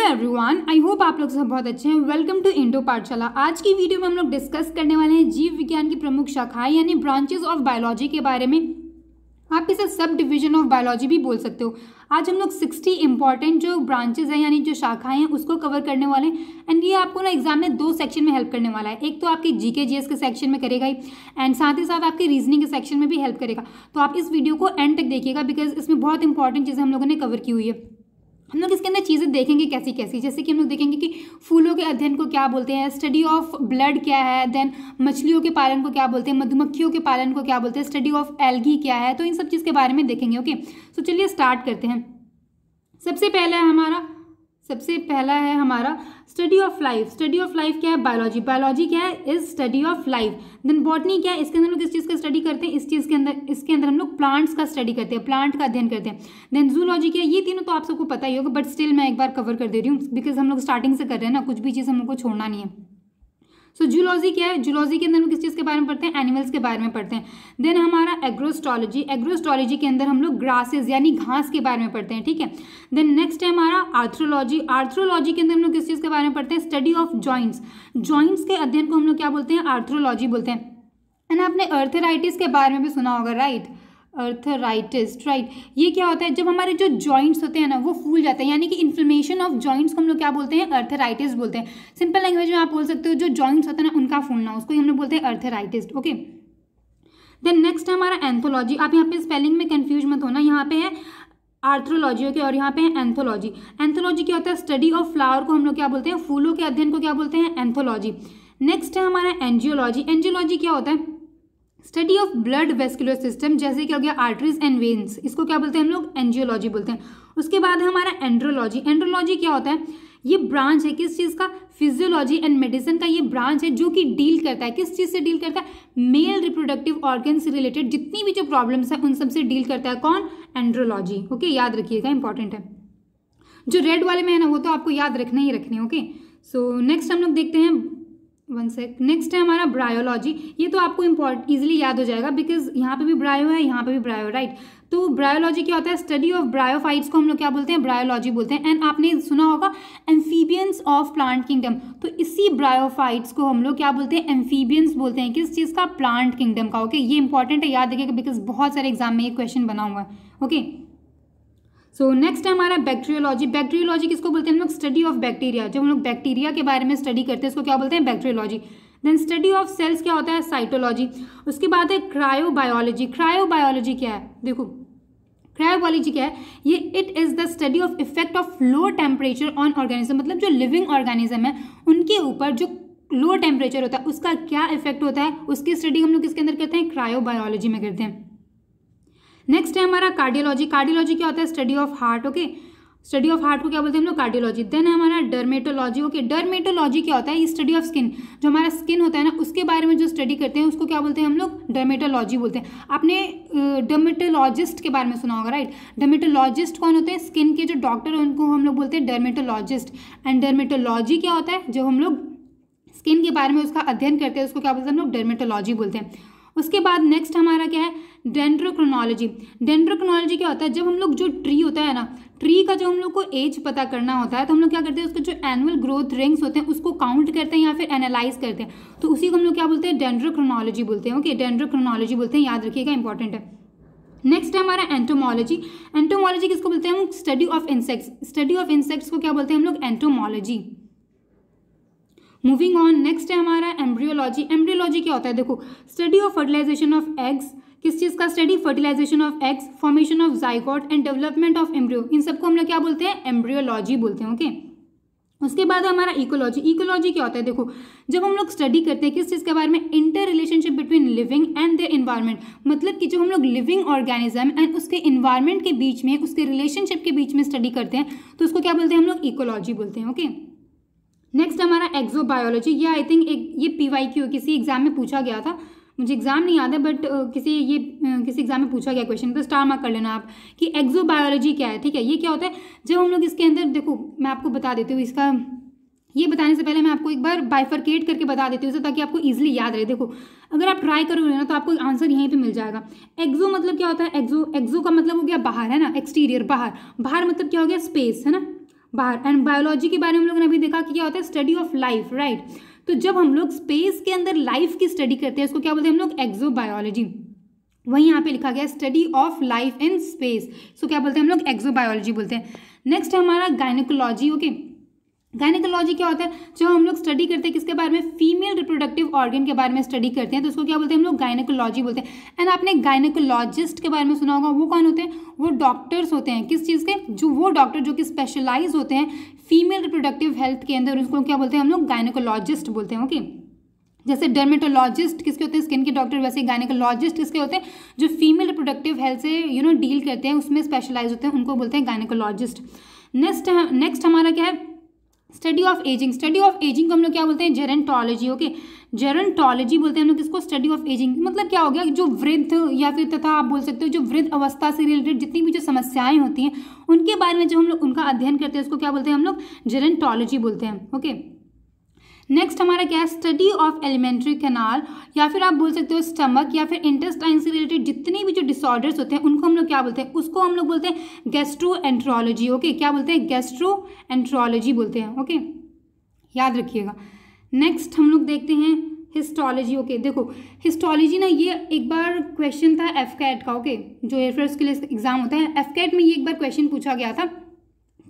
Everyone, I hope आप लोग सब बहुत अच्छे हैं। वेलकम टू इंडो पाठशाला। आज की वीडियो में हम लोग डिस्कस करने वाले हैं जीव विज्ञान की प्रमुख शाखाएं यानी ब्रांचेस ऑफ बायोलॉजी के बारे में। आप इसे सब डिवीजन ऑफ बायोलॉजी भी बोल सकते हो। आज हम लोग 60 इंपॉर्टेंट जो ब्रांचेस हैं यानी जो शाखाएं हैं उसको कवर करने वाले हैं। एंड ये आपको ना एग्जाम में 2 सेक्शन में हेल्प करने वाला है। एक तो आपकी जीके जीएस के सेक्शन में करेगा ही, एंड साथ ही साथ आपकी रीजनिंग के सेक्शन में भी हेल्प करेगा। तो आप इस वीडियो को एंड तक देखिएगा बिकॉज इसमें बहुत इंपॉर्टेंट चीज़ें हम लोगों ने कवर की हुई है। हम लोग इसके अंदर चीज़ें देखेंगे कैसी कैसी, जैसे कि हम लोग देखेंगे कि फूलों के अध्ययन को क्या बोलते हैं, स्टडी ऑफ ब्लड क्या है, देन मछलियों के पालन को क्या बोलते हैं, मधुमक्खियों के पालन को क्या बोलते हैं, स्टडी ऑफ एल्गी क्या है। तो इन सब चीज़ के बारे में देखेंगे। ओके, तो चलिए स्टार्ट करते हैं। सबसे पहला है हमारा study of life. Study of life क्या है? बायोलॉजी। बायोलॉजी क्या है? Is study of life. Then botany क्या है? इसके अंदर हम लोग किस चीज़ का स्टडी करते हैं? इसके अंदर हम लोग प्लांट्स का स्टडी करते हैं, प्लांट का अध्ययन करते हैं। देन जूलॉजी क्या है? ये तीनों तो आप सबको पता ही होगा, बट स्टिल मैं एक बार कवर कर दे रही हूँ बिकॉज हम लोग स्टार्टिंग से कर रहे हैं ना, कुछ भी चीज़ हम लोग को छोड़ना नहीं है। सो जूलॉजी क्या है? जूलॉजी के अंदर हम किस चीज़ के बारे में पढ़ते हैं? एनिमल्स के बारे में पढ़ते हैं। देन हमारा एग्रोस्टोलॉजी। एग्रोस्टोलॉजी के अंदर हम लोग ग्रासेस यानी घास के बारे में पढ़ते हैं, ठीक है। देन नेक्स्ट है हमारा आर्थ्रोलॉजी। आर्थ्रोलॉजी के अंदर हम लोग किस चीज़ के बारे में पढ़ते हैं? Study of joints. जॉइंट्स के अध्ययन को हम लोग क्या बोलते हैं? आर्थ्रोलॉजी बोलते हैं। एंड आपने अर्थराइटिस के बारे में भी सुना होगा, राइट? Arthritis, right. ये क्या होता है? जब हमारे जो जॉइंट्स होते हैं ना वो फूल जाते हैं, यानी कि इन्फ्लेमेशन ऑफ जॉइंट्स को हम लोग क्या बोलते हैं? अर्थराइटिस बोलते हैं। सिंपल लैंग्वेज में आप बोल सकते हो जो जॉइंट्स होते हैं ना उनका फूलना, उसको ही हम लोग बोलते हैं अर्थराइटिस। ओके, देन नेक्स्ट है हमारा एंथोलॉजी। आप यहाँ पे स्पेलिंग में कंफ्यूज मत होना, यहाँ पे है आर्थ्रोलॉजी, ओके, और यहाँ पे है एंथोलॉजी। एंथोलॉजी क्या होता है? स्टडी ऑफ फ्लावर को हम लोग क्या बोलते हैं? फूलों के अध्ययन को क्या बोलते हैं? एंथोलॉजी। नेक्स्ट है हमारा एंजियोलॉजी। एंजियोलॉजी क्या होता है? Study of blood vascular system, जैसे कि हो गया आर्टरीज एंड वेन्स, इसको क्या बोलते हैं हम लोग? एंजियोलॉजी बोलते हैं। उसके बाद है हमारा एंड्रोलॉजी। एंड्रोलॉजी क्या होता है? ये ब्रांच है किस चीज़ का? फिजियोलॉजी एंड मेडिसिन का ये ब्रांच है जो कि डील करता है, किस चीज़ से डील करता है? मेल रिप्रोडक्टिव ऑर्गन से रिलेटेड जितनी भी जो प्रॉब्लम्स है उन सब से डील करता है। कौन? एंड्रोलॉजी। ओके, याद रखिएगा, इंपॉर्टेंट है। जो रेड वाले में है ना वो तो आपको याद रखने ही रखने। ओके, सो नेक्स्ट हम लोग देखते हैं, नेक्स्ट है हमारा ब्रायोलॉजी। ये तो आपको इजीली याद हो जाएगा बिकॉज यहाँ पे भी ब्रायो है, यहाँ पे भी ब्रायो, राइट। तो ब्रायोलॉजी क्या होता है? स्टडी ऑफ ब्रायोफाइट्स को हम लोग क्या बोलते हैं? ब्रायोलॉजी बोलते हैं। एंड आपने सुना होगा एम्फीबियंस ऑफ प्लांट किंगडम, तो इसी ब्रायोफाइट्स को हम लोग क्या बोलते हैं? एम्फीबियंस बोलते हैं। किस चीज़ का? प्लांट किंगडम का। ओके, ये इंपॉर्टेंट है, याद रखिएगा बिकॉज बहुत सारे एग्जाम में ये क्वेश्चन बना हुआ है। ओके, सो नेक्स्ट है हमारा बैक्टीरियोलॉजी। बैक्टीरियोलॉजी किसको बोलते हैं हम लोग? Study of bacteria. जब हम लोग बैक्टीरिया के बारे में स्टडी करते हैं उसको क्या बोलते हैं? Bacteriology. Then study of cells क्या होता है? साइटोलॉजी। उसके बाद है क्रायोबायोलॉजी। क्रायोबायोलॉजी क्या है? देखो, क्रायोबायोलॉजी क्या है? ये it is the study of effect of low temperature on organism, मतलब जो लिविंग ऑर्गेनिज्म है उनके ऊपर जो लो टेम्परेचर होता है उसका क्या इफेक्ट होता है, उसकी स्टडी हम लोग किसके अंदर करते हैं? क्रायोबायोलॉजी में करते हैं। नेक्स्ट है हमारा कार्डियोलॉजी। कार्डियोलॉजी क्या होता है? Study of heart. Okay, study of heart को क्या बोलते हैं हम लोग? कार्डियोलॉजी। देन है हमारा डर्मेटोलॉजी। ओके, डर्मेटोलॉजी क्या होता है? ये स्टडी ऑफ स्किन, जो हमारा स्किन होता है ना उसके बारे में जो स्टडी करते हैं उसको क्या बोलते हैं हम लोग? डर्मेटोलॉजी बोलते हैं। आपने डर्मेटोलॉजिस्ट के बारे में सुना होगा, राइट। डर्मेटोलॉजिस्ट कौन होते हैं? स्किन के जो डॉक्टर हैं उनको हम लोग बोलते हैं डर्मेटोलॉजिस्ट। एंड डर्मेटोलॉजी क्या होता है? जो हम लोग स्किन के बारे में उसका अध्ययन करते हैं उसको क्या बोलते हैं हम लोग? डर्मेटोलॉजी बोलते हैं। उसके बाद नेक्स्ट हमारा क्या है? डेंड्रोक्रोनोलॉजी। डेंड्रोक्रोनोलॉजी क्या होता है? जब हम लोग जो ट्री होता है ना, ट्री का जो हम लोग को एज पता करना होता है तो हम लोग क्या करते हैं? उसके जो एनुअल ग्रोथ रिंग्स होते हैं उसको काउंट करते हैं या फिर एनालाइज करते हैं, तो उसी को हम लोग क्या बोलते हैं? डेंड्रोक्रोनोलॉजी बोलते हैं। ओके, डेंड्रोक्रोनोलॉजी बोलते हैं, याद रखिएगा, इंपॉर्टेंट है। नेक्स्ट है हमारा एंटोमोलॉजी। एंटोमोलॉजी किसको बोलते हैं हम? Study of insects. Study of insects को क्या बोलते हैं हम लोग? एंटोमोलॉजी। मूविंग ऑन, नेक्स्ट है हमारा एम्ब्रियोलॉजी। एम्ब्रियोलॉजी क्या होता है? देखो, study of fertilization of eggs. किस चीज़ का study? Fertilization of eggs, formation of zygote and development of embryo, इन सबको हम लोग क्या बोलते हैं? एम्ब्रियोलॉजी बोलते हैं। ओके, उसके बाद हमारा इकोलॉजी। इकोलॉजी क्या होता है? देखो, जब हम लोग स्टडी करते हैं किस चीज़ के बारे में? Inter relationship between living and the environment, मतलब कि जो हम लोग लिविंग ऑर्गेनिज्म एंड उसके इन्वायरमेंट के बीच में, उसके रिलेशनशिप के बीच में स्टडी करते हैं तो उसको क्या बोलते हैं हम लोग? इकोलॉजी बोलते हैं। ओके, नेक्स्ट हमारा एक्सोबायोलॉजी। ये आई थिंक ये PYQ किसी एग्जाम में पूछा गया था, मुझे एग्जाम नहीं याद है बट किसी एग्जाम में पूछा गया क्वेश्चन, तो स्टार मार्क कर लेना आप कि एक्सोबायोलॉजी क्या है, ठीक है। ये क्या होता है? जब हम लोग इसके अंदर, देखो मैं आपको बता देती हूँ, इसका ये बताने से पहले मैं आपको एक बार बाइफरकेट करके बता देती हूँ ताकि आपको ईजिली याद रहे। देखो, अगर आप ट्राई करोगे ना तो आपको आंसर यहीं पे मिल जाएगा। एक्सो मतलब क्या होता है? एक्सो का मतलब हो गया बाहर, है ना, एक्सटीरियर, बाहर। बाहर मतलब क्या हो गया? स्पेस, है ना। बाहर। एंड बायोलॉजी के बारे में हम लोगों ने अभी देखा कि क्या होता है, स्टडी ऑफ लाइफ, राइट। तो जब हम लोग स्पेस के अंदर लाइफ की स्टडी करते हैं उसको क्या बोलते हैं हम लोग, एक्सोबायोलॉजी। वहीं यहाँ पे लिखा गया study of life in space, इसको क्या बोलते हैं हम लोग, एक्सोबायोलॉजी बोलते हैं। नेक्स्ट है हमारा गायनेकोलॉजी। ओके, गायनेकोलॉजी क्या होता है, जो हम लोग स्टडी करते हैं किसके बारे में, फीमेल रिप्रोडक्टिव ऑर्गन के बारे में स्टडी करते हैं, तो उसको क्या बोलते हैं हम लोग, गायनेकोलॉजी बोलते हैं। एंड आपने गायनेकोलॉजिस्ट के बारे में सुना होगा, वो कौन होते हैं, वो डॉक्टर्स होते हैं, किस चीज़ के, जो वो डॉक्टर जो कि स्पेशलाइज होते हैं फीमेल रिप्रोडक्टिव हेल्थ के अंदर, उसको क्या बोलते हैं हम लोग, गायनेकोलॉजिस्ट बोलते हैं। ओके, जैसे डर्मेटोलॉजिस्ट किसके होते हैं, स्किन के डॉक्टर, वैसे गायनेकोलॉजिस्ट किसके होते हैं, जो फीमेल रिप्रोडक्टिव हेल्थ से डील करते हैं, उसमें स्पेशलाइज होते हैं, उनको बोलते हैं गायनेकोलॉजिस्ट। नेक्स्ट हमारा क्या है, study of ageing. Study of ageing को हम लोग क्या बोलते हैं, जेरेंटोलॉजी। ओके, जेरेंटोलॉजी बोलते हैं हम लोग किसको, स्टडी ऑफ एजिंग। मतलब क्या हो गया, जो वृद्ध या फिर तथा आप बोल सकते हो जो वृद्ध अवस्था से रिलेटेड जितनी भी जो समस्याएं होती हैं उनके बारे में जो हम लोग उनका अध्ययन करते हैं उसको क्या बोलते हैं हम लोग, जेरेंटोलॉजी बोलते हैं। ओके, नेक्स्ट हमारा क्या है, स्टडी ऑफ एलिमेंट्री कैनाल, या फिर आप बोल सकते हो स्टमक या फिर इंटेस्टाइन से रिलेटेड जितने भी जो डिसऑर्डर्स होते हैं उनको हम लोग क्या बोलते हैं, उसको हम लोग बोलते हैं गैस्ट्रोएंट्रोलॉजी। ओके, क्या बोलते हैं, गैस्ट्रोएंट्रोलॉजी बोलते हैं। ओके, याद रखिएगा। नेक्स्ट हम लोग देखते हैं हिस्टोलॉजी। ओके, देखो हिस्टोलॉजी ना, ये एक बार क्वेश्चन था एफकैट का। ओके, जो एयरफोर्स के लिए एग्जाम होता है, एफकैट में ये एक बार क्वेश्चन पूछा गया था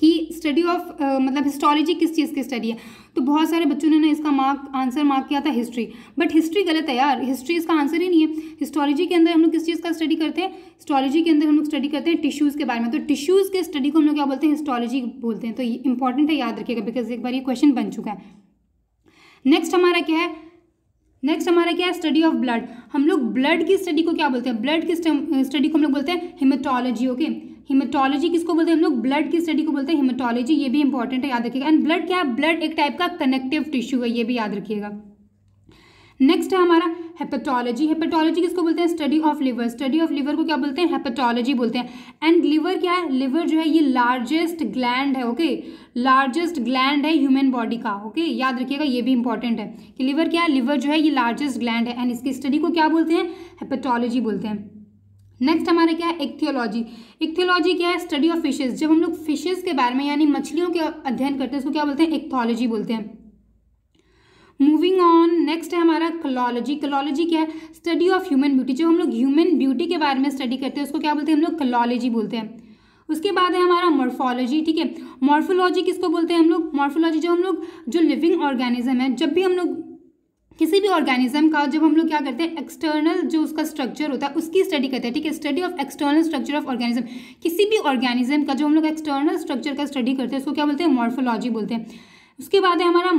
कि स्टडी ऑफ मतलब हिस्टोलॉजी किस चीज़ की स्टडी है, तो बहुत सारे बच्चों ने ना इसका आंसर मार्क किया था हिस्ट्री, बट हिस्ट्री गलत है यार, हिस्ट्री इसका आंसर ही नहीं है। हिस्टोलॉजी के अंदर हम लोग किस चीज़ का स्टडी करते हैं, हिस्टोलॉजी के अंदर हम लोग स्टडी करते हैं टिश्यूज़ के बारे में, तो टिश्यूज़ के स्टडी को हम लोग क्या बोलते हैं, हिस्टोलॉजी बोलते हैं। तो ये इंपॉर्टेंट है, याद रखिएगा, बिकॉज एक बार ये क्वेश्चन बन चुका है। नेक्स्ट हमारा क्या है, स्टडी ऑफ ब्लड। हम लोग ब्लड की स्टडी को क्या बोलते हैं, ब्लड की स्टडी को हम लोग बोलते हैं हिमेटोलॉजी। ओके, हिमेटोलॉजी किसको बोलते हैं हम लोग, ब्लड की स्टडी को बोलते हैं हिमेटोलॉजी। ये भी इंपॉर्टेंट है, याद रखिएगा। एंड ब्लड क्या है, ब्लड एक टाइप का कनेक्टिव टिश्यू है, ये भी याद रखिएगा। नेक्स्ट है हमारा हेपेटोलॉजी। हेपेटोलॉजी किसको बोलते हैं, study of liver. Study of liver को क्या बोलते हैं, हेपेटोलॉजी बोलते हैं। एंड लिवर क्या है, लिवर जो है ये लार्जेस्ट ग्लैंड है। ओके, लार्जेस्ट ग्लैंड है ह्यूमन बॉडी का। ओके, याद रखिएगा, ये भी इंपॉर्टेंट है कि लिवर क्या है, लिवर जो है ये लार्जेस्ट ग्लैंड है, एंड इसकी स्टडी को क्या बोलते हैं, हेपेटोलॉजी बोलते हैं। नेक्स्ट हमारा क्या है, इक्थियोलॉजी। इक्थियोलॉजी क्या है, स्टडी ऑफ फिशेस। जब हम लोग फिशेस के बारे में यानी मछलियों के अध्ययन करते हैं उसको क्या बोलते हैं, इक्थियोलॉजी बोलते हैं। मूविंग ऑन, नेक्स्ट है हमारा कलॉलॉजी। कलॉलॉजी क्या है, स्टडी ऑफ ह्यूमन ब्यूटी। जब हम लोग ह्यूमन ब्यूटी के बारे में स्टडी करते हैं उसको क्या बोलते हैं हम लोग, कलॉलॉजी बोलते हैं। उसके बाद है हमारा मॉर्फोलॉजी। ठीक है, मॉर्फोलॉजी किसको बोलते हैं हम लोग, मॉर्फोलॉजी जो हम लोग जो लिविंग ऑर्गेनिज्म है, जब भी हम लोग किसी भी ऑर्गेनिज्म का जब हम लोग क्या करते हैं, एक्सटर्नल जो उसका स्ट्रक्चर होता है उसकी स्टडी करते हैं। ठीक है, study of external structure of organism. किसी भी ऑर्गेनिज्म का जो हम लोग एक्सटर्नल स्ट्रक्चर का स्टडी करते हैं उसको क्या बोलते हैं, मॉर्फोलॉजी बोलते हैं। उसके बाद है हमारा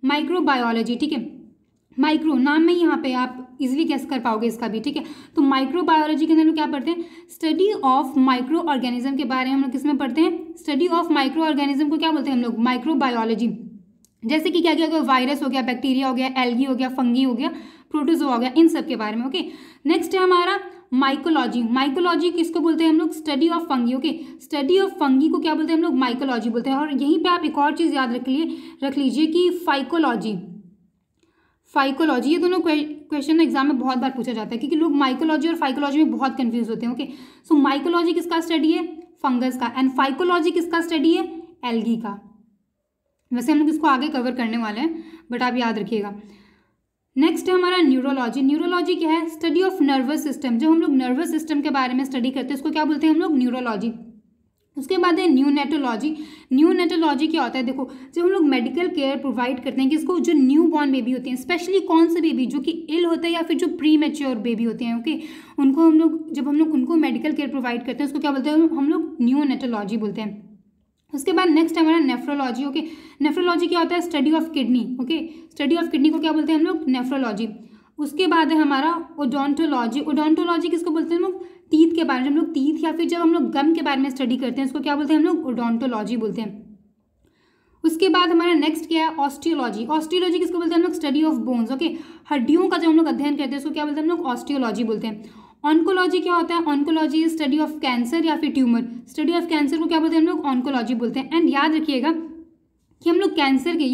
माइक्रोबायोलॉजी। ठीक है, माइक्रो नाम में यहाँ पे आप इजीली गेस कर पाओगे इसका भी। ठीक है, तो माइक्रोबायोलॉजी के अंदर हम क्या पढ़ते हैं, स्टडी ऑफ माइक्रो ऑर्गेनिज्म के बारे में हम लोग किसमें पढ़ते हैं, स्टडी ऑफ माइक्रो ऑर्गेनिज्म को क्या बोलते हैं हम लोग, माइक्रोबायोलॉजी। जैसे कि क्या क्या वायरस हो गया, बैक्टीरिया हो गया, एल्गी हो गया, फंगी हो गया, प्रोटोजोआ हो गया, इन सब के बारे में। ओके, नेक्स्ट है हमारा माइकोलॉजी। माइकोलॉजी किसको बोलते हैं हम लोग, study of fungi. Okay, study of fungi को क्या बोलते हैं हम लोग, माइकोलॉजी बोलते हैं। और यहीं पे आप एक और चीज़ याद रख लीजिए कि फाइकोलॉजी, ये दोनों क्वेश्चन एग्जाम में बहुत बार पूछा जाता है क्योंकि लोग माइकोलॉजी और फाइकोलॉजी में बहुत कंफ्यूज होते हैं। ओके, सो माइकोलॉजी किसका स्टडी है, फंगस का, एंड फाइकोलॉजी किसका स्टडी है, एल्गी का। वैसे हम लोग इसको आगे कवर करने वाले हैं, बट आप याद रखिएगा। नेक्स्ट है हमारा न्यूरोलॉजी। न्यूरोलॉजी क्या है, स्टडी ऑफ नर्वस सिस्टम। जब हम लोग नर्वस सिस्टम के बारे में स्टडी करते हैं उसको क्या बोलते हैं हम लोग, न्यूरोलॉजी। उसके बाद है न्यूनेटोलॉजी। न्यूनेटोलॉजी क्या होता है, देखो जब हम लोग मेडिकल केयर प्रोवाइड करते हैं किसको, जो न्यू बॉर्न बेबी होते हैं, स्पेशली कौन से बेबी जो कि इल होता है या फिर जो प्री मैच्योर बेबी होते हैं। ओके, उनको हम लोग जब हम लोग उनको मेडिकल केयर प्रोवाइड करते हैं उसको क्या बोलते हैं हम लोग, न्यूनेटोलॉजी बोलते हैं। उसके बाद नेक्स्ट हमारा नेफ्रोलॉजी। ओके, नेफ्रोलॉजी क्या होता है, study of kidney. Okay, study of kidney को क्या बोलते हैं हम लोग, नेफ्रोलॉजी। उसके बाद है हमारा ओडोंटोलॉजी। ओडोंटोलॉजी किसको बोलते हैं हम लोग, टीथ के बारे में। जब हम लोग टीथ या फिर जब हम लोग गम के बारे में स्टडी करते हैं उसको क्या बोलते हैं हम लोग, ओडोंटोलॉजी बोलते हैं। उसके बाद हमारा नेक्स्ट क्या है, ऑस्टियोलॉजी। ऑस्टियोलॉजी किसको बोलते हैं हम लोग, स्टडी ऑफ बोन्स। ओके, हड्डियों का जब हम लोग अध्ययन करते हैं उसको क्या बोलते हैं हम लोग, ऑस्टियोलॉजी बोलते हैं। ऑन्कोलॉजी क्या होता है, ऑन्कोलॉजी स्टडी ऑफ कैंसर या फिर ट्यूमर। स्टडी ऑफ कैंसर को क्या बोलते हैं हम लोग, ऑन्कोलॉजी बोलते हैं। एंड याद रखिएगा कि हम लोग कैंसर के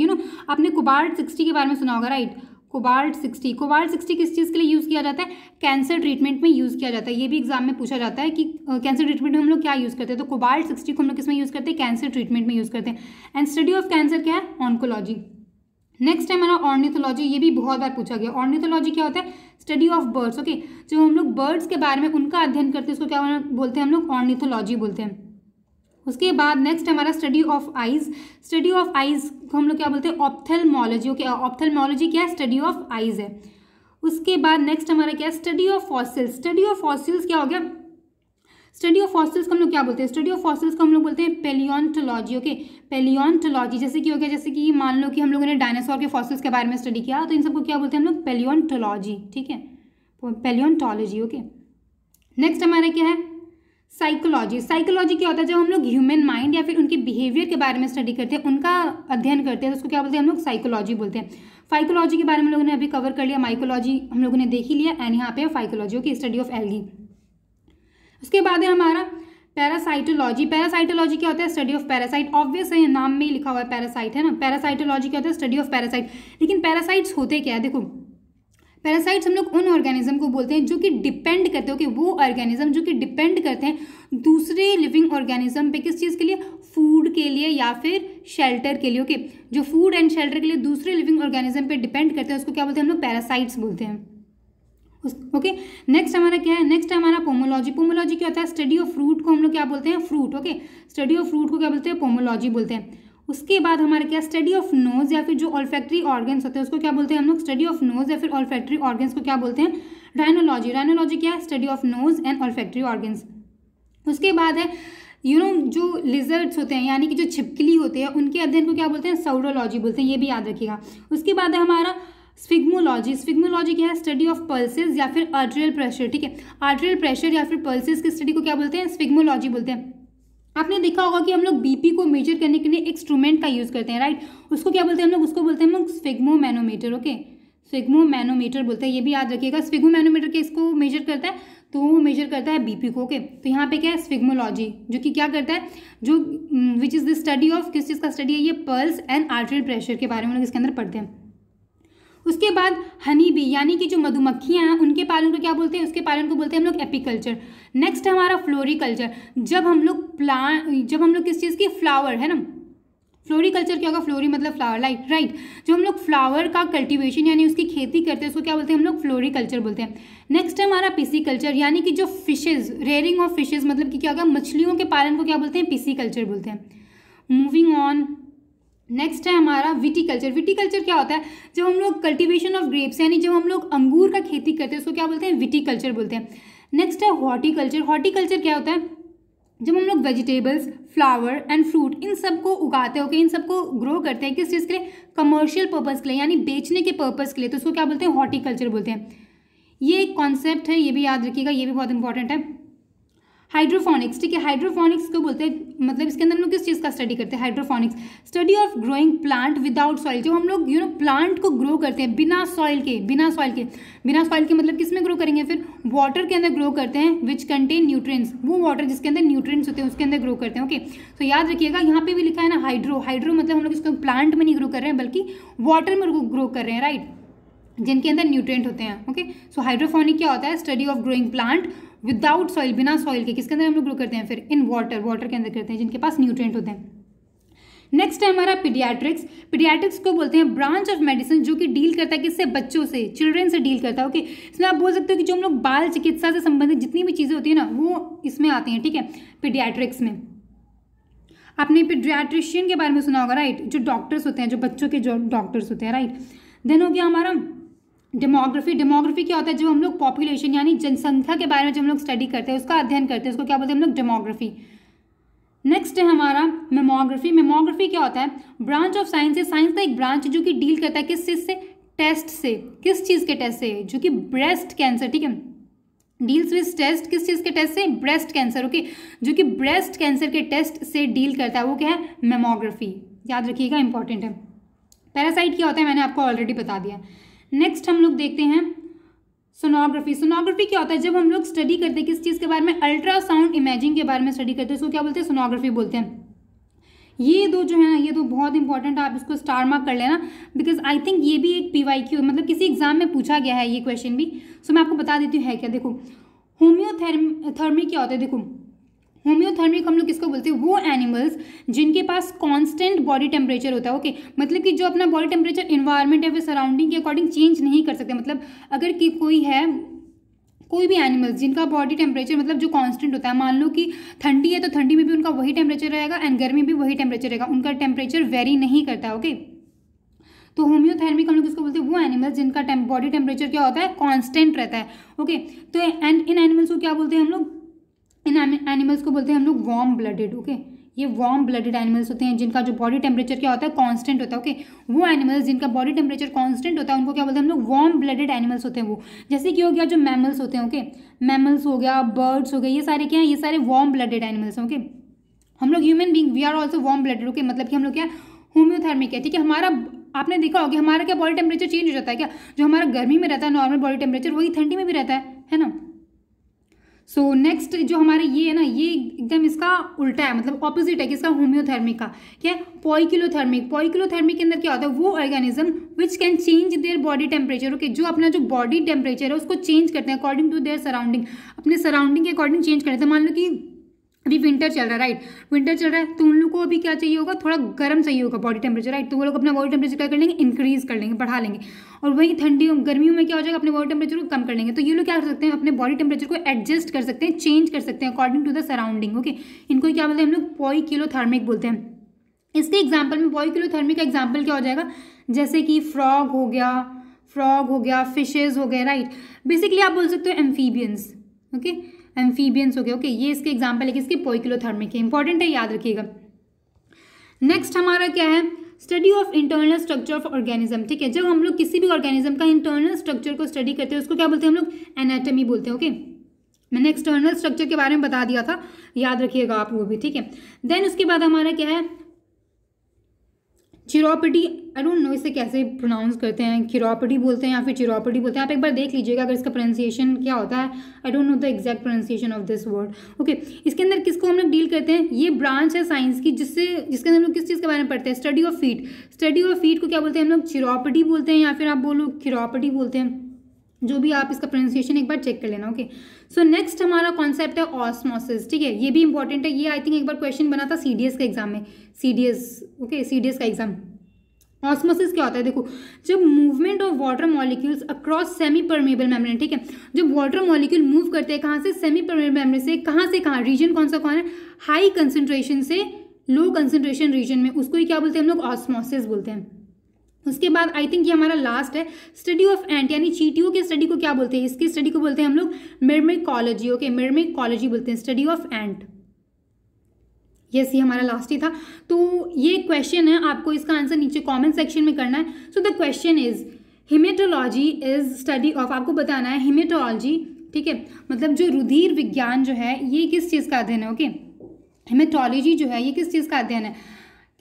आपने कोबार्ड 60 के बारे में सुना होगा, राइट। कोबाल्ट 60 किस चीज़ के लिए यूज़ किया जाता है? कैंसर ट्रीटमेंट में यूज़ किया जाता है। ये भी एग्जाम में पूछा जाता है कि कैंसर ट्रीटमेंट में हम लोग क्या यूज़ करते हैं, तो कोबाल्ट 60 को हम लोग किस में यूज़ करते हैं? कैंसर ट्रीटमेंट में यूज़ करते हैं। एंड स्टडी ऑफ कैंसर क्या है? ऑन्कोलॉजी। नेक्स्ट है हमारा ऑर्निथोलॉजी। ये भी बहुत बार पूछा गया। ऑर्निथोलॉजी क्या होता है? Study of birds. ओके, जो हम लोग बर्ड्स के बारे में उनका अध्ययन करते हैं उसको क्या बोलते हैं हम लोग? ऑर्निथोलॉजी बोलते हैं। उसके बाद नेक्स्ट हमारा study of eyes. Study of eyes को हम लोग क्या बोलते हैं? ऑप्थेल्मोलॉजी। ओके, ऑप्थेल्मोलॉजी क्या है? स्टडी ऑफ आइज है। उसके बाद नेक्स्ट हमारा क्या है? Study of fossils. Study of fossils क्या हो गया? स्टडी ऑफ फॉसिल्स को हम लोग क्या बोलते हैं? स्टडी ऑफ फॉसिल्स को हम लोग बोलते हैं पेलियोंटोलॉजी। ओके, पेलियोंटोलॉजी। जैसे कि हो गया, जैसे कि मान लो कि हम लोगों ने डायनासोर के फॉसिल्स के बारे में स्टडी किया, तो इन सबको क्या बोलते हैं हम लोग? पेलियोंटोलॉजी। ठीक है, पेलियोंटोलॉजी। ओके, नेक्स्ट हमारा क्या है? साइकोलॉजी। साइकोलॉजी क्या होता है? जब हम लोग ह्यूमन माइंड या फिर उनके बिहेवियर के बारे में स्टडी करते हैं, उनका अध्ययन करते हैं, तो उसको क्या बोलते हैं हम लोग? साइकोलॉजी बोलते हैं। फाइकोलॉजी के बारे में लोगों ने अभी कवर कर लिया, माइकोलॉजी हम लोगों ने देख ही लिया, एंड यहाँ पे phycology. Okay, study of algae. उसके बाद है हमारा पैरासाइटोलॉजी। पैरासाइटोलॉजी क्या होता है? Study of parasite. ऑब्वियस है, नाम में ही लिखा हुआ है पैरासाइट, है ना। पैरासाइटोलॉजी क्या होता है? Study of parasite. लेकिन पैरासाइट्स होते क्या है? देखो, पैरासाइट्स हम लोग उन ऑर्गेनिज्म को बोलते हैं जो कि डिपेंड करते हैं, ओके, वो ऑर्गेनिज्म जो कि डिपेंड करते हैं दूसरे लिविंग ऑर्गेनिज्म पे। किस चीज़ के लिए? फूड के लिए या फिर शेल्टर के लिए। ओके, जो फूड एंड शेल्टर के लिए दूसरे लिविंग ऑर्गेनिज्म पे डिपेंड करते हैं उसको क्या बोलते हैं हम लोग? पैरासाइट्स बोलते हैं। ओके, नेक्स्ट हमारा क्या है? नेक्स्ट है हमारा पोमोलॉजी। पोमोलॉजी क्या होता है? स्टडी ऑफ फ्रूट को हम लोग क्या बोलते हैं? Fruit. Okay, study of fruit को क्या बोलते हैं? पोमोलॉजी बोलते हैं। उसके बाद हमारा क्या? स्टडी ऑफ नोज या फिर जो ऑल्फैक्टरी ऑर्गन्स होते हैं उसको क्या बोलते हैं हम लोग? स्टडी ऑफ नोज या फिर ऑल्फैक्टरी ऑर्गन्स को क्या बोलते हैं? राइनोलॉजी। राइनोलॉजी क्या है? Study of nose and olfactory organs. उसके बाद है जो लिजर्ड्स होते हैं यानी कि जो छिपकली होते हैं उनके अध्ययन को क्या बोलते हैं? साउरोलॉजी बोलते हैं। ये भी याद रखिएगा। उसके बाद है हमारा स्फिग्मोलॉजी। स्फिग्मोलॉजी क्या है? स्टडी ऑफ पल्सेस या फिर आर्टरियल प्रेशर। ठीक है, आर्टरियल प्रेशर या फिर पल्सेस की स्टडी को क्या बोलते हैं? स्फिग्मोलॉजी बोलते हैं। आपने देखा होगा कि हम लोग बीपी को मेजर करने के लिए इंस्ट्रूमेंट का यूज़ करते हैं, राइट। उसको क्या बोलते हैं हम लोग? उसको बोलते हैं हम लोग स्फिग्मोमैनोमीटर। ओके, स्फिग्मोमैनोमीटर बोलते हैं। ये भी याद रखिएगा। स्फिग्मोमैनोमीटर के इसको मेजर करता है, तो वो मेजर करता है बीपी को। ओके, तो यहाँ पे क्या है? स्फिग्मोलॉजी, जो कि क्या करता है? जो which is the study of, किस चीज़ का स्टडी है ये? पल्स एंड आर्टरियल प्रेशर के बारे में लोग इसके अंदर पढ़ते हैं। उसके बाद हनी बी यानी कि जो मधुमक्खियाँ हैं उनके पालन को क्या बोलते हैं? उसके पालन को बोलते हैं हम लोग एपीकल्चर। नेक्स्ट है हमारा फ्लोरिकल्चर। जब हम लोग किस चीज़ की? फ्लावर, है ना। फ्लोरिकल्चर क्या होगा? फ्लोरी मतलब फ्लावर, राइट। जो हम लोग फ्लावर का कल्टीवेशन यानी उसकी खेती करते हैं उसको क्या बोलते हैं हम लोग? फ्लोरिकल्चर बोलते हैं। नेक्स्ट है हमारा पिसीकल्चर यानी कि जो फिशेज, रेयरिंग ऑफ फिशेज मतलब कि क्या होगा? मछलियों के पालन को क्या बोलते हैं? पिसीकल्चर बोलते हैं। मूविंग ऑन, नेक्स्ट है हमारा विटीकल्चर। विटीकल्चर क्या होता है? जब हम लोग कल्टीवेशन ऑफ ग्रेप्स यानी जब हम लोग अंगूर का खेती करते हैं उसको क्या बोलते हैं? विटीकल्चर बोलते हैं। नेक्स्ट है हॉर्टिकल्चर। हॉर्टिकल्चर क्या होता है? जब हम लोग vegetables, flower and fruit in सबको उगाते हैं, ओके, इन सबको ग्रो करते हैं, किस चीज़ के लिए? कमर्शियल पर्पज़ के लिए यानी बेचने के पर्पज़ के लिए, तो उसको क्या बोलते हैं? हॉर्टिकल्चर बोलते हैं। ये एक कॉन्सेप्ट है, ये भी याद रखिएगा, ये भी बहुत इंपॉर्टेंट है। हाइड्रोफोनिक्स, ठीक है, हाइड्रोफोनिक्स को बोलते हैं, मतलब इसके अंदर हम लोग किस चीज़ का स्टडी करते हैं? Hydroponics, study of growing plant without soil. जब हम लोग प्लांट को ग्रो करते हैं बिना सॉइल के मतलब किस में ग्रो करेंगे? फिर वाटर के अंदर ग्रो करते हैं, विच कंटेन न्यूट्रिएंट्स। वो वाटर जिसके अंदर न्यूट्रिएंट्स होते हैं उसके अंदर ग्रो करते हैं। ओके, तो याद रखिएगा, यहाँ पे भी लिखा है ना हाइड्रो मतलब हम लोग इसको प्लांट में नहीं ग्रो कर रहे हैं बल्कि वाटर में ग्रो कर रहे हैं, राइट, जिनके अंदर न्यूट्रिएंट होते हैं। ओके, सो हाइड्रोफोनिक क्या होता है? Study of growing plant without soil, बिना सॉइल के, किसके अंदर हम लोग ग्रो करते हैं? फिर इन वाटर के अंदर करते हैं जिनके पास न्यूट्रिएंट होते हैं। नेक्स्ट है हमारा पीडियाट्रिक्स। पीडियाट्रिक्स को बोलते हैं ब्रांच ऑफ मेडिसिन जो कि डील करता है किससे? बच्चों से, चिल्ड्रेन से डील करता है। ओके, इसमें आप बोल सकते हो कि जो हम लोग बाल चिकित्सा से संबंधित जितनी भी चीज़ें होती है ना वो इसमें आती हैं, ठीक है, पीडियाट्रिक्स में। आपने पीडियाट्रिशियन के बारे में सुना होगा, राइट, जो डॉक्टर्स होते हैं, जो बच्चों के जो डॉक्टर्स होते हैं, राइट। देन हो गया हमारा डेमोग्राफी। डेमोग्राफी क्या होता है? जब हम लोग पॉपुलेशन यानी जनसंख्या के बारे में जब हम लोग स्टडी करते हैं, उसका अध्ययन करते हैं, उसको क्या बोलते हैं हम लोग? डेमोग्राफी। नेक्स्ट है हमारा मेमोग्राफी। मेमोग्राफी क्या होता है? ब्रांच ऑफ साइंस है, साइंस का एक ब्रांच है जो कि डील करता है किस चीज़ से? टेस्ट से। किस चीज़ के टेस्ट से? जो कि ब्रेस्ट कैंसर, ठीक है, डील्स विद टेस्ट, किस चीज़ के टेस्ट से? Breast cancer. ओके, जो कि ब्रेस्ट कैंसर के टेस्ट से डील करता है वो क्या है? मेमोग्राफी। याद रखिएगा, इंपॉर्टेंट है। पैरासाइट क्या होता है मैंने आपको ऑलरेडी बता दिया। नेक्स्ट हम लोग देखते हैं सोनोग्राफी। सोनोग्राफी क्या होता है? जब हम लोग स्टडी करते हैं किस चीज़ के बारे में? अल्ट्रासाउंड इमेजिंग के बारे में स्टडी करते हैं, उसको क्या बोलते हैं? सोनोग्राफी बोलते हैं। ये दो जो है ना, ये दो बहुत इंपॉर्टेंट, आप इसको स्टार मार्क कर लेना, बिकॉज आई थिंक ये भी एक PYQ मतलब किसी एग्जाम में पूछा गया है ये क्वेश्चन भी। सो मैं आपको बता देती हूँ है क्या। देखो होम्योथर्मी क्या होता है। देखो होम्योथर्मिक हम लोग किसको बोलते हैं, वो एनिमल्स जिनके पास कांस्टेंट बॉडी टेम्परेचर होता है। ओके, मतलब कि जो अपना बॉडी टेम्परेचर इन्वायरमेंट या फिर सराउंडिंग के अकॉर्डिंग चेंज नहीं कर सकते। मतलब अगर कि कोई भी एनिमल्स जिनका बॉडी टेम्परेचर मतलब जो कांस्टेंट होता है, मान लो कि ठंडी है तो ठंडी में भी उनका वही टेम्परेचर रहेगा एंड गर्मी में भी वही टेम्परेचर रहेगा, उनका टेम्परेचर वेरी नहीं करता है। ओके, तो होम्योथर्मिक हम लोग किसको बोलते हैं, वो एनिमल्स जिनका बॉडी टेम्परेचर क्या होता है, कांस्टेंट रहता है। ओके, तो एंड इन एनिमल्स को क्या बोलते हैं हम लोग, इन एनिमल्स को बोलते हैं हम लोग वार्म ब्लडेड। ओके, ये वार्म ब्लडेड एनिमल्स होते हैं जिनका जो बॉडी टेम्परेचर क्या होता है, कांस्टेंट होता है। ओके, वो एनिमल्स जिनका बॉडी टेम्परेचर कांस्टेंट होता है उनको क्या बोलते हैं हम लोग, वार्म ब्लडेड एनिमल्स होते हैं वो। जैसे कि हो गया जो मैमल्स होते हैं। ओके, मैमल्स हो गया, बर्ड्स हो गए, ये सारे क्या है, ये सारे वार्म ब्लडेड एनिमल्स हैं। ओके, हम लोग human being we are also warm blooded. Okay, मतलब कि हम लोग क्या होम्योथर्मिक है। ठीक है, हमारा आपने देखा होगा हमारा क्या बॉडी टेम्परेचर चेंज हो जाता है क्या, जो हमारा गर्मी में रहता है नॉर्मल बॉडी टेम्परेचर, वही ठंडी में भी रहता है ना। सो नेक्स्ट जो हमारे ये है ना, ये एकदम इसका उल्टा है, मतलब ऑपोजिट है किसका, होम्योथर्मिक का। क्या है, पॉइकिलोथर्मिक। पॉइकिलोथर्मिक के अंदर क्या होता है, वो organism which can change their body temperature. Okay, जो अपना जो बॉडी टेम्परेचर है उसको चेंज करते हैं अकॉर्डिंग टू देयर सराउंडिंग, अपने सराउंडिंग के अकॉर्डिंग चेंज करते हैं। मान लो कि अभी विंटर चल रहा है, राइट, विंटर चल रहा है तो उन लोग को अभी क्या चाहिए होगा, थोड़ा गर्म चाहिए होगा बॉडी टेम्परेचर, राइट, तो वो लोग अपना बॉडी टेम्परेचर क्या कर लेंगे, इंक्रीज कर लेंगे, बढ़ा लेंगे। और वही गर्मियों में क्या हो जाएगा, अपने बॉडी टेम्परेचर को कम कर लेंगे। तो ये लोग क्या कर सकते हैं, अपने बॉडी टेम्परेचर को एडजस्ट कर सकते हैं, चेंज कर सकते हैं according to the surrounding. Okay, इनको क्या बोलते हैं हम लोग, पॉइकिलोथर्मिक बोलते हैं। इसके एग्जाम्पल में पॉइकिलोथर्मिक का एग्जाम्पल क्या हो जाएगा, जैसे कि फ्रॉग हो गया, फिशेज हो गए, राइट। बेसिकली आप बोल सकते हो एम्फीबियंस। ओके, एम्फीबियंस हो गए। ओके, ये इसके एग्जाम्पल है किसके, पॉइकिलोथर्मिक के, इंपॉर्टेंट है, याद रखिएगा। नेक्स्ट हमारा क्या है, study of internal structure of organism. ठीक है, जब हम लोग किसी भी ऑर्गेनिज्म का इंटरनल स्ट्रक्चर को स्टडी करते हैं उसको क्या बोलते हैं हम लोग, एनाटॉमी बोलते हैं। ओके, मैंने एक्सटर्नल स्ट्रक्चर के बारे में बता दिया था, याद रखिएगा आप वो भी। ठीक है, देन उसके बाद हमारा क्या है, चिरोपिडी। आई डोंट नो इसे कैसे प्रोनाउंस करते हैं, चिरोपिडी बोलते हैं या फिर चिरोपिडी बोलते हैं, आप एक बार देख लीजिएगा अगर इसका प्रोनाउंसिएशन क्या होता है। I don't know the exact pronunciation of this word. Okay, इसके अंदर किसको हम लोग डील करते हैं, ये ब्रांच है साइंस की जिसके अंदर हम लोग किस चीज़ के बारे में पढ़ते हैं, study of feet. Study of feet को क्या बोलते हैं हम लोग, चिरोपिडी बोलते हैं या फिर आप बोलो चिरोपिडी बोलते हैं, जो भी आप इसका प्रोनाउंसिएशन एक बार चेक कर लेना। ओके, सो नेक्स्ट हमारा कॉन्सेप्ट है ऑस्मोसिस। ठीक है, ये भी इंपॉर्टेंट है, ये आई थिंक एक बार क्वेश्चन बना था CDS के एग्जाम में, CDS का एग्जाम। ऑस्मोसिस क्या होता है, देखो जब movement of water molecules across semi permeable membrane. ठीक है, जब वाटर मॉलिक्यूल मूव करते हैं कहाँ से, सेमी परमेबल मेम्ब्रेन से कहाँ रीजन कौन सा है, हाई कंसंट्रेशन से लो कंसंट्रेशन रीजन में, उसको ही क्या बोलते हैं हम लोग, ऑस्मोसिस बोलते हैं। उसके बाद आई थिंक ये हमारा लास्ट है, स्टडी ऑफ एंट, यानी चींटियों के स्टडी को क्या बोलते हैं, इसकी स्टडी को बोलते हैं हम लोग मिर्मिकोलॉजी। ओके, मिर्मिकोलॉजी बोलते हैं, स्टडी ऑफ एंट। यस, ये हमारा लास्ट ही था। तो ये क्वेश्चन है, आपको इसका आंसर नीचे कमेंट सेक्शन में करना है। So the question is haematology is study of, आपको बताना है हेमेटोलॉजी। ठीक है, मतलब जो रुधिर विज्ञान जो है ये किस चीज़ का अध्ययन है। ओके, हेमेटोलॉजी जो है ये किस चीज़ का अध्ययन है,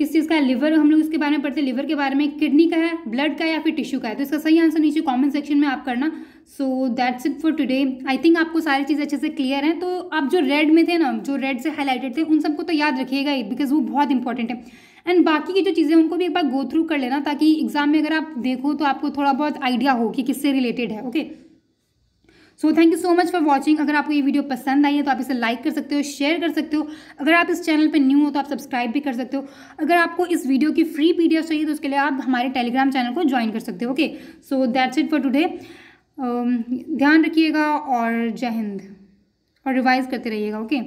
किस चीज़ का है, लिवर, हम लोग इसके बारे में पढ़ते हैं, लिवर के बारे में, किडनी का है, ब्लड का है या फिर टिश्यू का है। तो इसका सही आंसर नीचे कमेंट सेक्शन में आप करना। So that's it for today. I think आपको सारी चीज़ अच्छे से क्लियर हैं। तो आप जो रेड में थे ना, जो रेड से हाईलाइटेड थे, उन सबको तो याद रखिएगा ही, बिकॉज वो बहुत इंपॉर्टेंट है। एंड बाकी की जो चीज़ें उनको भी एक बार गो थ्रू कर लेना, ताकि एग्जाम में अगर आप देखो तो आपको थोड़ा बहुत आइडिया हो कि किससे रिलेटेड है। Okay, so thank you so much for watching. अगर आपको ये वीडियो पसंद आई है तो आप इसे लाइक कर सकते हो, शेयर कर सकते हो। अगर आप इस चैनल पे न्यू हो तो आप सब्सक्राइब भी कर सकते हो। अगर आपको इस वीडियो की फ्री PDF चाहिए तो उसके लिए आप हमारे टेलीग्राम चैनल को ज्वाइन कर सकते हो। Okay, so that's it for today. ध्यान रखिएगा और जय हिंद, और रिवाइज करते रहिएगा। ओके।